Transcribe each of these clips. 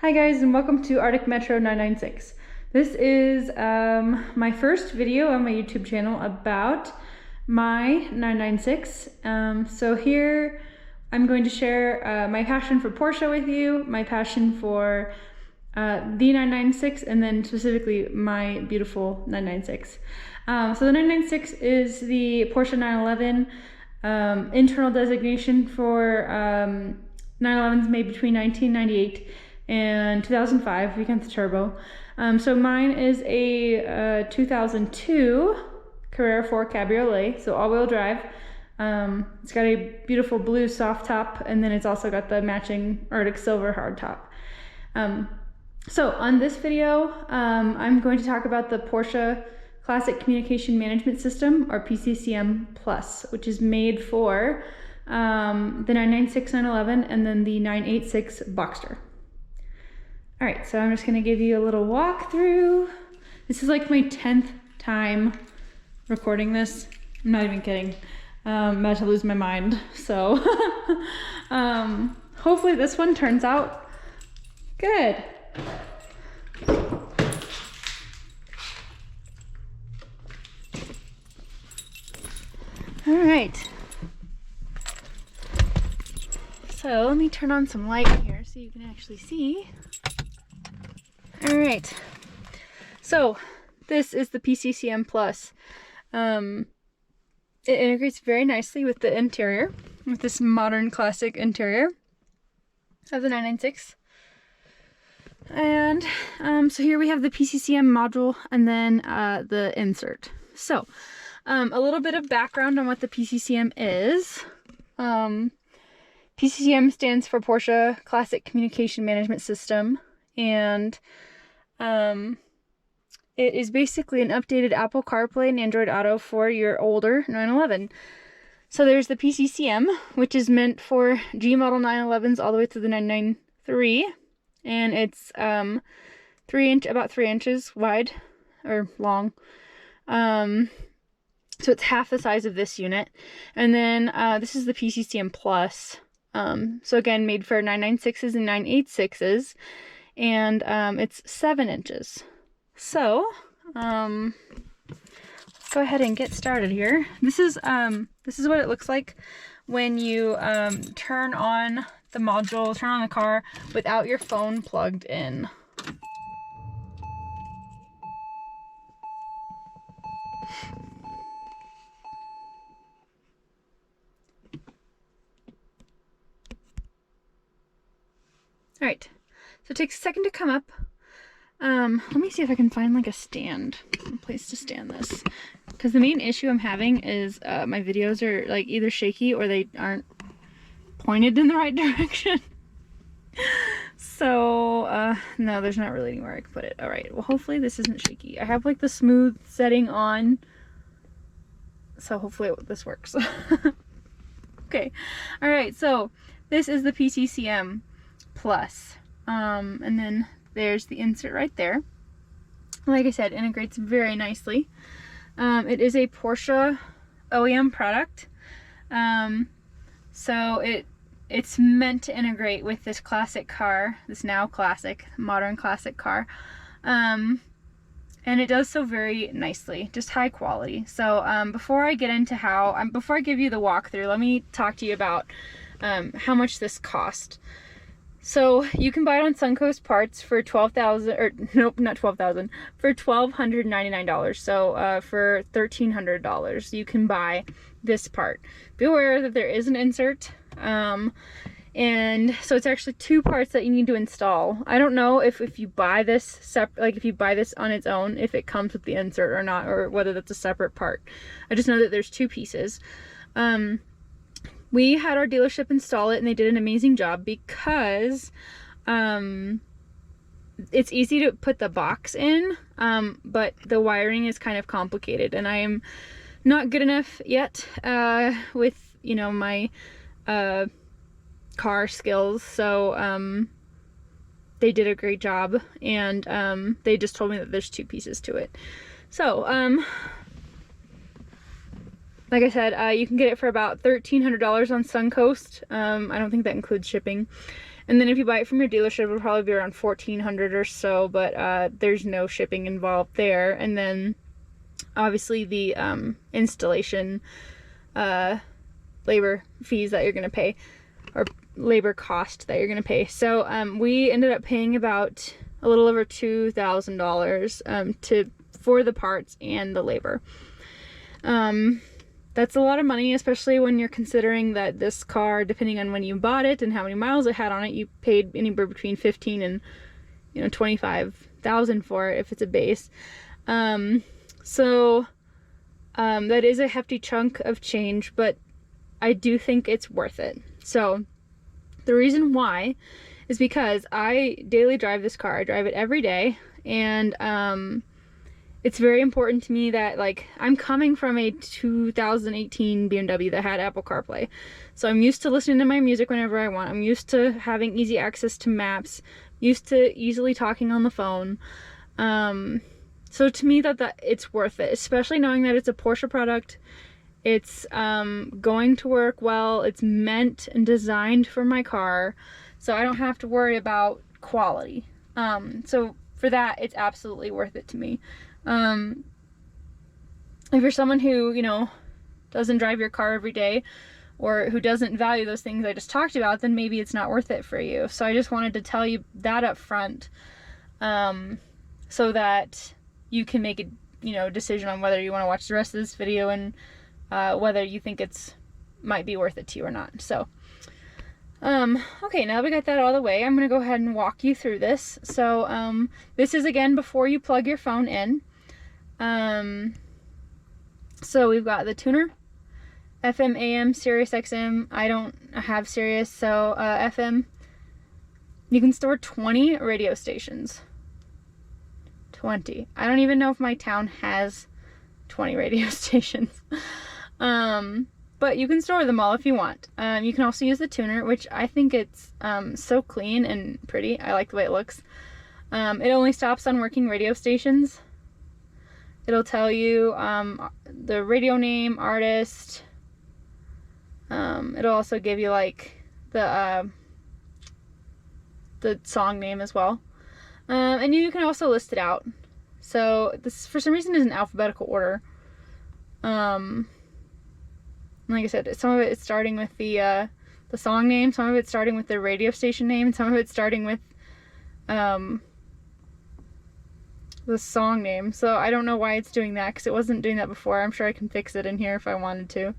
Hi guys, and welcome to Arctic Metro 996. This is my first video on my YouTube channel about my 996. So here I'm going to share my passion for Porsche with you, my passion for the 996, and then specifically my beautiful 996. So the 996 is the Porsche 911 internal designation for 911s made between 1998 and 2005, weekend turbo. So mine is a 2002 Carrera 4 Cabriolet, so all-wheel drive. It's got a beautiful blue soft top, and then it's also got the matching Arctic silver hard top. So on this video, I'm going to talk about the Porsche Classic Communication Management System, or PCCM Plus, which is made for the 996 911 and then the 986 Boxster. All right, so I'm just gonna give you a little walkthrough. This is like my 10th time recording this. I'm not even kidding. I'm about to lose my mind. So hopefully this one turns out good. All right. So let me turn on some light here so you can actually see. All right, so this is the PCCM Plus. It integrates very nicely with the interior, with this modern classic interior of the 996. And so here we have the PCCM module and then the insert. So a little bit of background on what the PCCM is. PCCM stands for Porsche Classic Communication Management System, and it is basically an updated Apple CarPlay and Android Auto for your older 911. So there's the PCCM, which is meant for G model 911s all the way to the 993, and it's about 3 inches wide or long. So it's half the size of this unit. And then this is the PCCM Plus. So again, made for 996s and 986s. And it's 7 inches. So let's go ahead and get started here. This is what it looks like when you turn on the module, turn on the car without your phone plugged in. All right. So it takes a second to come up. Let me see if I can find like a place to stand this. Because the main issue I'm having is my videos are like either shaky or they aren't pointed in the right direction. So, no, there's not really anywhere I can put it. All right, well, hopefully this isn't shaky. I have like the smooth setting on. So hopefully this works. Okay, all right, so this is the PCCM Plus. And then there's the insert right there. Like I said, integrates very nicely. It is a Porsche OEM product. So it's meant to integrate with this classic car, this now classic, modern classic car. And it does so very nicely, just high quality. So before I get into before I give you the walkthrough, let me talk to you about how much this cost. So you can buy it on Suncoast Parts for $12,000, or nope, not $12,000, for $1,299. So for $1,300, you can buy this part. Be aware that there is an insert, and so it's actually 2 parts that you need to install. I don't know if you buy this if you buy this on its own, if it comes with the insert or not, or whether that's a separate part. I just know that there's 2 pieces. We had our dealership install it, and they did an amazing job because it's easy to put the box in, but the wiring is kind of complicated, and I am not good enough yet with, you know, my car skills. So they did a great job, and they just told me that there's 2 pieces to it. So like I said, you can get it for about $1,300 on Suncoast. I don't think that includes shipping. And then if you buy it from your dealership, it'll probably be around $1,400 or so, but there's no shipping involved there. And then obviously the installation labor fees that you're going to pay, or labor cost that you're going to pay. So we ended up paying about a little over $2,000 for the parts and the labor. That's a lot of money, especially when you're considering that this car, depending on when you bought it and how many miles it had on it, you paid anywhere between $15,000 and $25,000 for it if it's a base. So that is a hefty chunk of change, but I do think it's worth it. So the reason why is because I daily drive this car. I drive it every day, and it's very important to me that, like, I'm coming from a 2018 BMW that had Apple CarPlay. So I'm used to listening to my music whenever I want. I'm used to having easy access to maps, used to easily talking on the phone. So to me that it's worth it, especially knowing that it's a Porsche product. It's going to work well. It's meant and designed for my car, so I don't have to worry about quality. So for that, it's absolutely worth it to me. If you're someone who, doesn't drive your car every day, or who doesn't value those things I just talked about, then maybe it's not worth it for you. So I just wanted to tell you that up front, so that you can make a decision on whether you want to watch the rest of this video and whether you think might be worth it to you or not. So okay, now that we got that out of the way, I'm gonna go ahead and walk you through this. So this is, again, before you plug your phone in. So we've got the tuner, FM, AM, Sirius XM. I don't have Sirius, so FM. You can store 20 radio stations. 20. I don't even know if my town has 20 radio stations. But you can store them all if you want. You can also use the tuner, which I think it's so clean and pretty. I like the way it looks. It only stops on working radio stations. It'll tell you the radio name, artist. It'll also give you like the song name as well. And you can also list it out. So this, for some reason, is in alphabetical order. Like I said, some of it is starting with the song name, some of it's starting with the radio station name, and some of it's starting with the song name. So I don't know why it's doing that, because it wasn't doing that before. I'm sure I can fix it in here if I wanted to.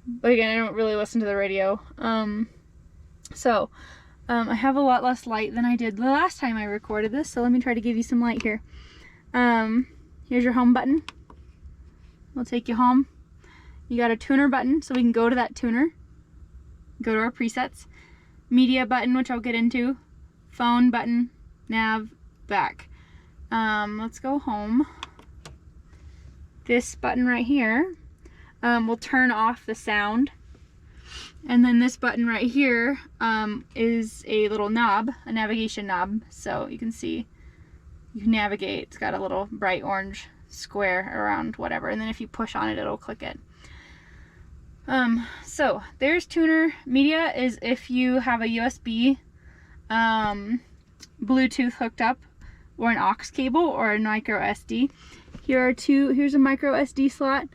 But again, I don't really listen to the radio. I have a lot less light than I did the last time I recorded this, so let me try to give you some light here. Here's your home button. We'll take you home. You got a tuner button, so we can go to that tuner. Go to our presets. Media button, which I'll get into. Phone button. Nav. Back. Let's go home. This button right here will turn off the sound. And then this button right here is a little knob, a navigation knob. So you can see, you can navigate. It's got a little bright orange square around whatever. And then if you push on it, it'll click it. So there's tuner. Media is if you have a USB, Bluetooth hooked up, or an aux cable, or a micro SD. Here's a micro SD slot.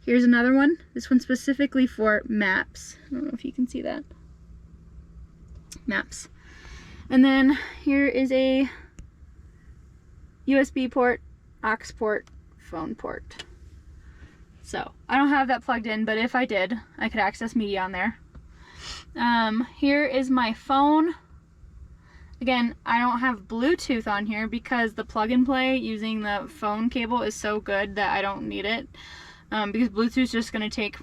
Here's another one. This one's specifically for maps. I don't know if you can see that. Maps. And then here is a USB port, aux port, phone port. So I don't have that plugged in, but if I did, I could access media on there. Here is my phone. Again, I don't have Bluetooth on here because the plug and play using the phone cable is so good that I don't need it. Because Bluetooth is just going to take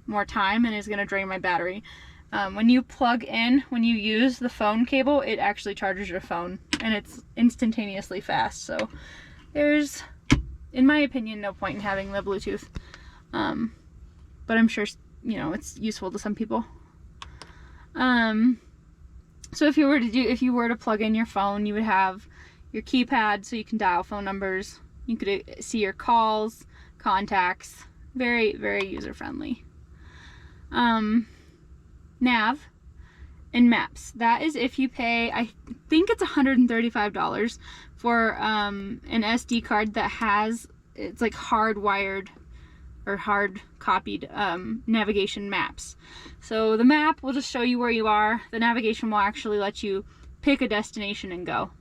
more time and is going to drain my battery. When you plug in, when you use the phone cable, it actually charges your phone, and it's instantaneously fast. So there's, in my opinion, no point in having the Bluetooth. But I'm sure, it's useful to some people. So if you were to plug in your phone, you would have your keypad so you can dial phone numbers. You could see your calls, contacts. Very, very user friendly. Nav. in Maps. That is if you pay, I think it's $135 for an SD card that has, it's like hardwired or hard copied navigation maps. So the map will just show you where you are. The navigation will actually let you pick a destination and go.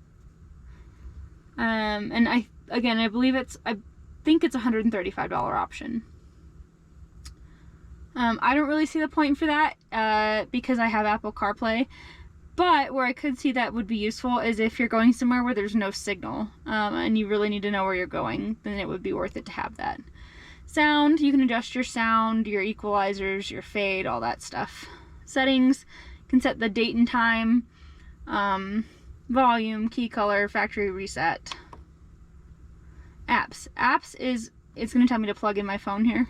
And I believe I think it's a $135 option. I don't really see the point for that because I have Apple CarPlay, but where I could see that would be useful is if you're going somewhere where there's no signal and you really need to know where you're going, then it would be worth it to have that. Sound, you can adjust your sound, your equalizers, your fade, all that stuff. Settings, you can set the date and time, volume, key color, factory reset. Apps. It's going to tell me to plug in my phone here.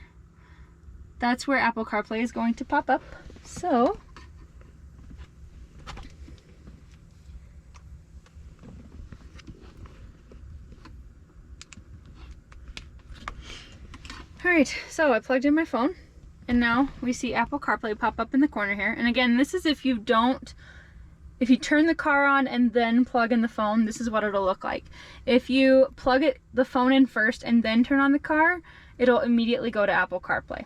That's where Apple CarPlay is going to pop up. So, alright, so I plugged in my phone, and now we see Apple CarPlay pop up in the corner here. And again, this is if you turn the car on and then plug in the phone, this is what it'll look like. If you plug the phone in first and then turn on the car, it'll immediately go to Apple CarPlay.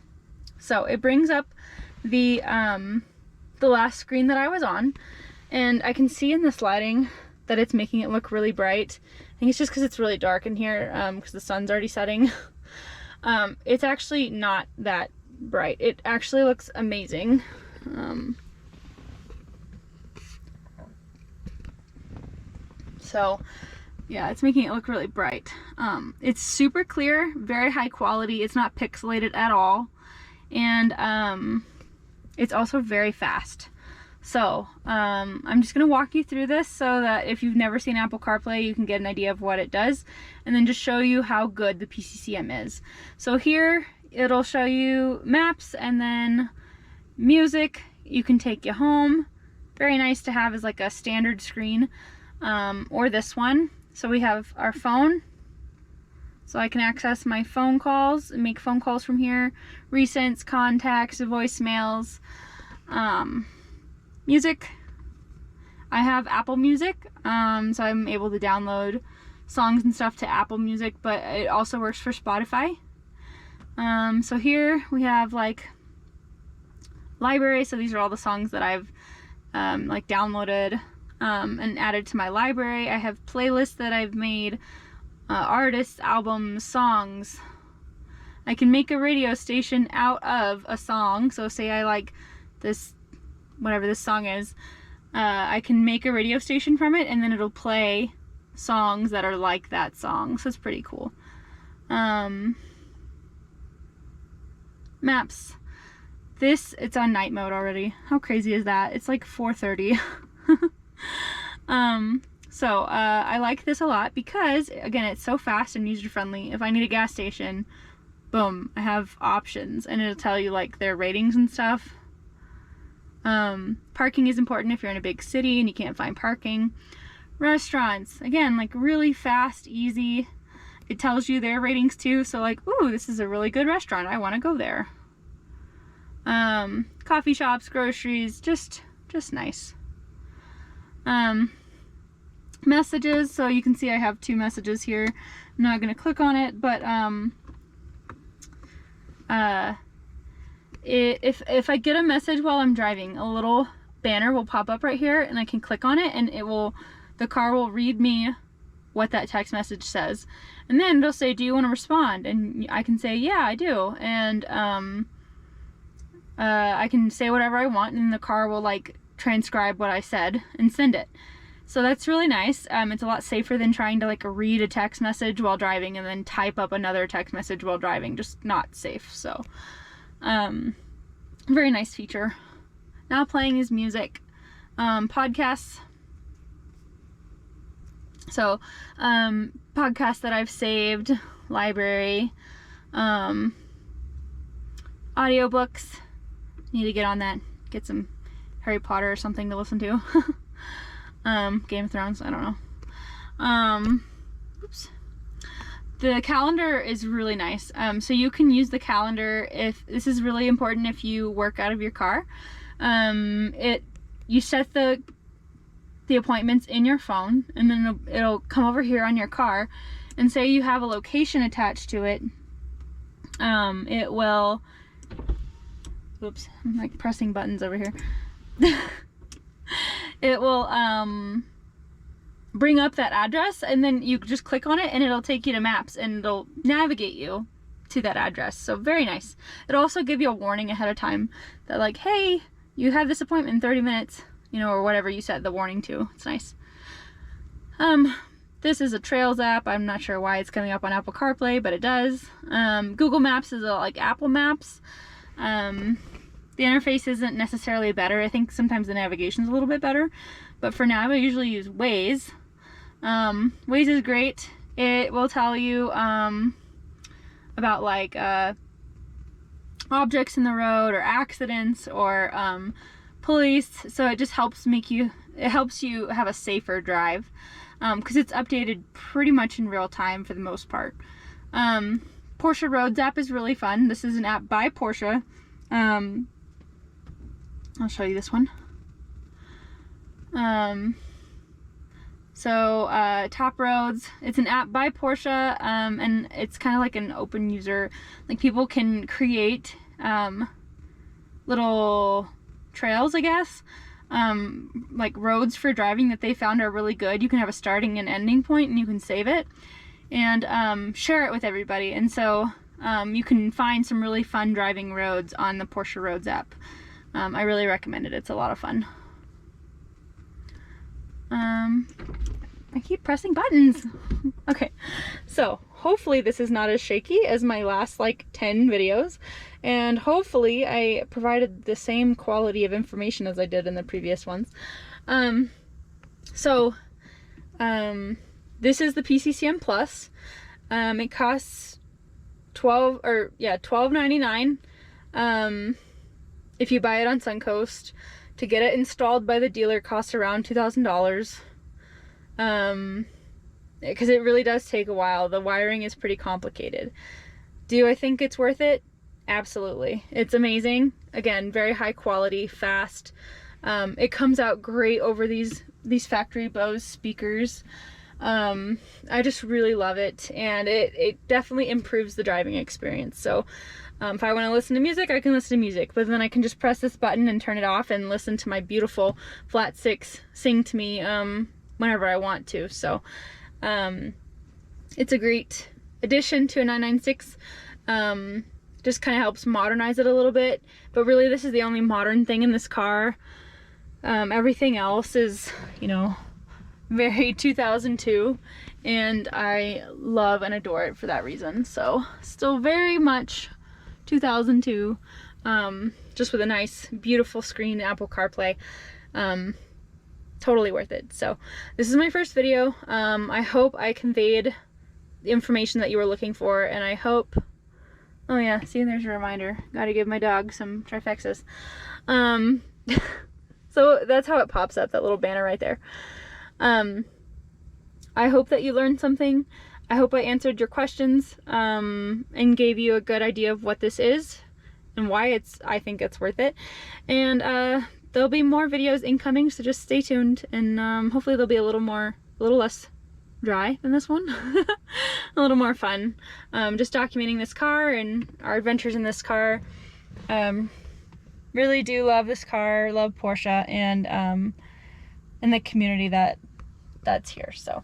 So it brings up the last screen that I was on, and I can see in this lighting that it's making it look really bright. I think it's just because it's really dark in here because the sun's already setting. It's actually not that bright. It actually looks amazing. So yeah, it's making it look really bright. It's super clear, very high quality. It's not pixelated at all. And it's also very fast. So I'm just going to walk you through this so that if you've never seen Apple CarPlay, you can get an idea of what it does, and then just show you how good the PCCM is. So here it'll show you maps and then music. You can take you home. Very nice to have as like a standard screen, or this one. So we have our phone. So I can access my phone calls and make phone calls from here. Recents, contacts, voicemails. Music. I have Apple Music, so I'm able to download songs and stuff to Apple Music, but it also works for Spotify. So here we have like library. So these are all the songs that I've like downloaded and added to my library. I have playlists that I've made. Artists, albums, songs. I can make a radio station out of a song. So say I like this, whatever this song is, I can make a radio station from it, and then it'll play songs that are like that song. So it's pretty cool. Maps. It's on night mode already. How crazy is that? It's like 4:30. So I like this a lot because, again, it's so fast and user-friendly. If I need a gas station, boom, I have options, and it'll tell you like their ratings and stuff. Parking is important if you're in a big city and you can't find parking. Restaurants, again, like really fast, easy. It tells you their ratings too, so like, ooh, this is a really good restaurant, I want to go there. Coffee shops, groceries, just nice. Messages, so you can see I have 2 messages here. I'm not going to click on it, but if I get a message while I'm driving, a little banner will pop up right here, and I can click on it, and the car will read me what that text message says, and then it'll say, do you want to respond? And I can say, yeah, I do, and I can say whatever I want, and the car will like transcribe what I said and send it. So that's really nice. It's a lot safer than trying to like read a text message while driving and then type up another text message while driving. Just not safe. So very nice feature. Now playing is music. Podcasts. So podcasts that I've saved, library, audiobooks. Need to get on that, get some Harry Potter or something to listen to. Game of Thrones, I don't know. Oops. The calendar is really nice. So you can use the calendar this is really important if you work out of your car. It you set the appointments in your phone, and then it'll come over here on your car, and say you have a location attached to it. It will, oops, I'm like pressing buttons over here. It will bring up that address, and then you just click on it and it'll take you to maps and it'll navigate you to that address. So very nice. It'll also give you a warning ahead of time that, like, hey, you have this appointment in 30 minutes, you know, or whatever you set the warning to. It's nice. This is a Trails app. I'm not sure why it's coming up on Apple CarPlay, but it does. Google Maps is like Apple Maps. The interface isn't necessarily better. I think sometimes the navigation's a little bit better, but for now I usually use Waze. Waze is great. It will tell you about like objects in the road or accidents or police, so it just helps you have a safer drive, because it's updated pretty much in real time for the most part. Porsche Roads app is really fun. This is an app by Porsche. I'll show you this one. Top Roads, it's an app by Porsche, and it's kind of like an open user, like people can create little trails, I guess, like roads for driving that they found are really good. You can have a starting and ending point, and you can save it and share it with everybody, and so you can find some really fun driving roads on the Porsche Roads app. I really recommend it. It's a lot of fun. I keep pressing buttons. Okay, so hopefully this is not as shaky as my last like 10 videos, and hopefully I provided the same quality of information as I did in the previous ones. This is the PCCM Plus. It costs $12.99 if you buy it on Suncoast. To get it installed by the dealer costs around $2,000. Because it really does take a while. The wiring is pretty complicated. Do I think it's worth it? Absolutely. It's amazing. Again, very high quality, fast. It comes out great over these factory Bose speakers. I just really love it, and it definitely improves the driving experience. So if I want to listen to music, I can listen to music, but then I can just press this button and turn it off and listen to my beautiful flat six sing to me whenever I want to. So it's a great addition to a 996. Just kind of helps modernize it a little bit, but really this is the only modern thing in this car. Everything else is, you know, very 2002, and I love and adore it for that reason. So still very much 2002, just with a nice beautiful screen, Apple CarPlay. Totally worth it. So this is my first video. I hope I conveyed the information that you were looking for, and I hope, oh yeah, see, there's a reminder, gotta give my dog some trifexas. So that's how it pops up, that little banner right there. I hope that you learned something. I hope I answered your questions and gave you a good idea of what this is and why I think it's worth it. And there'll be more videos incoming, so just stay tuned, and hopefully they'll be a little less dry than this one. A little more fun. Just documenting this car and our adventures in this car. Really do love this car, love Porsche, and the community that's here. So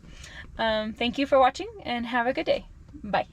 thank you for watching, and have a good day. Bye.